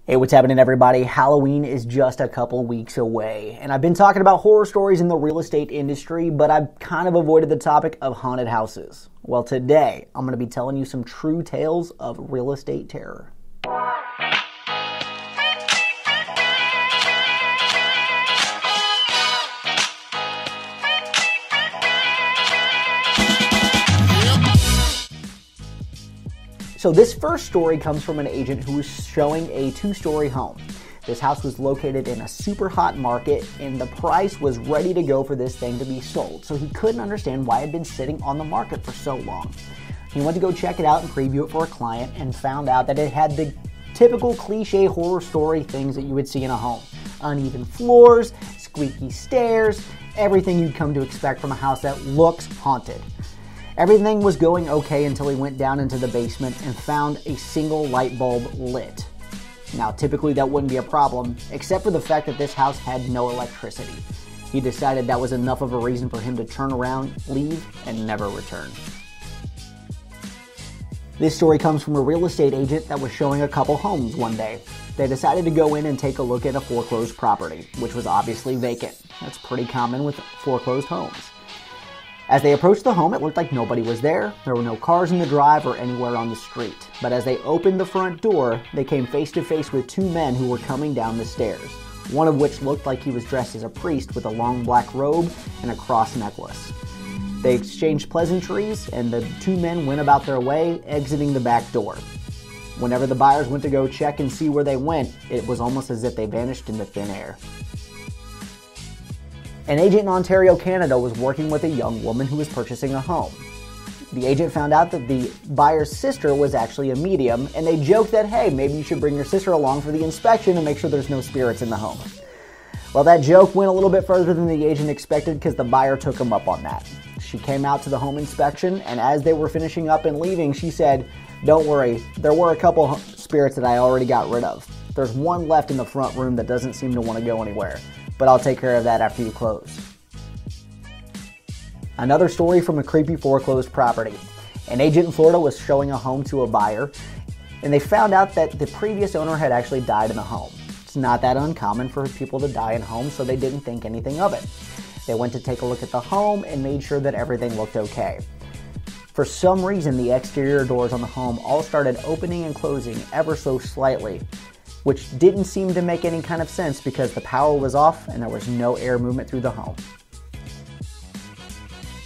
Hey, what's happening, everybody? Halloween is just a couple weeks away, and I've been talking about horror stories in the real estate industry, but I've kind of avoided the topic of haunted houses. Well, today, I'm going to be telling you some true tales of real estate terror. So this first story comes from an agent who was showing a two-story home. This house was located in a super hot market, and the price was ready to go for this thing to be sold. So he couldn't understand why it had been sitting on the market for so long. He went to go check it out and preview it for a client and found out that it had the typical cliche horror story things that you would see in a home. Uneven floors, squeaky stairs, everything you'd come to expect from a house that looks haunted. Everything was going okay until he went down into the basement and found a single light bulb lit. Now, typically that wouldn't be a problem, except for the fact that this house had no electricity. He decided that was enough of a reason for him to turn around, leave, and never return. This story comes from a real estate agent that was showing a couple homes one day. They decided to go in and take a look at a foreclosed property, which was obviously vacant. That's pretty common with foreclosed homes. As they approached the home, it looked like nobody was there. There were no cars in the drive or anywhere on the street. But as they opened the front door, they came face to face with two men who were coming down the stairs, one of which looked like he was dressed as a priest with a long black robe and a cross necklace. They exchanged pleasantries, and the two men went about their way, exiting the back door. Whenever the buyers went to go check and see where they went, it was almost as if they vanished into thin air. An agent in Ontario, Canada was working with a young woman who was purchasing a home. The agent found out that the buyer's sister was actually a medium, and they joked that, hey, maybe you should bring your sister along for the inspection and make sure there's no spirits in the home. Well, that joke went a little bit further than the agent expected because the buyer took him up on that. She came out to the home inspection, and as they were finishing up and leaving, she said, "Don't worry, there were a couple spirits that I already got rid of. There's one left in the front room that doesn't seem to want to go anywhere. But I'll take care of that after you close." Another story from a creepy foreclosed property. An agent in Florida was showing a home to a buyer, and they found out that the previous owner had actually died in the home. It's not that uncommon for people to die in homes, so they didn't think anything of it. They went to take a look at the home and made sure that everything looked okay. For some reason, the exterior doors on the home all started opening and closing ever so slightly, which didn't seem to make any kind of sense because the power was off and there was no air movement through the home.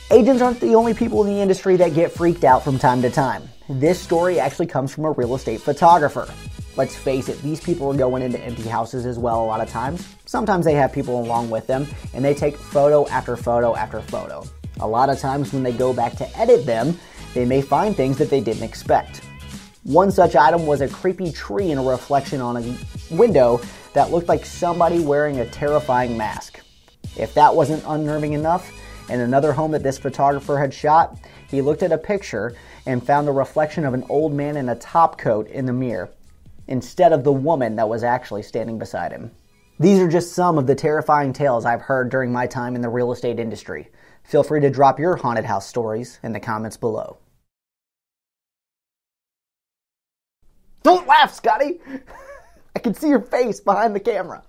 Agents aren't the only people in the industry that get freaked out from time to time. This story actually comes from a real estate photographer. Let's face it, these people are going into empty houses as well a lot of times. Sometimes they have people along with them, and they take photo after photo after photo. A lot of times when they go back to edit them, they may find things that they didn't expect. One such item was a creepy tree in a reflection on a window that looked like somebody wearing a terrifying mask. If that wasn't unnerving enough, in another home that this photographer had shot, he looked at a picture and found the reflection of an old man in a top coat in the mirror, instead of the woman that was actually standing beside him. These are just some of the terrifying tales I've heard during my time in the real estate industry. Feel free to drop your haunted house stories in the comments below. Don't laugh, Scotty! I can see your face behind the camera.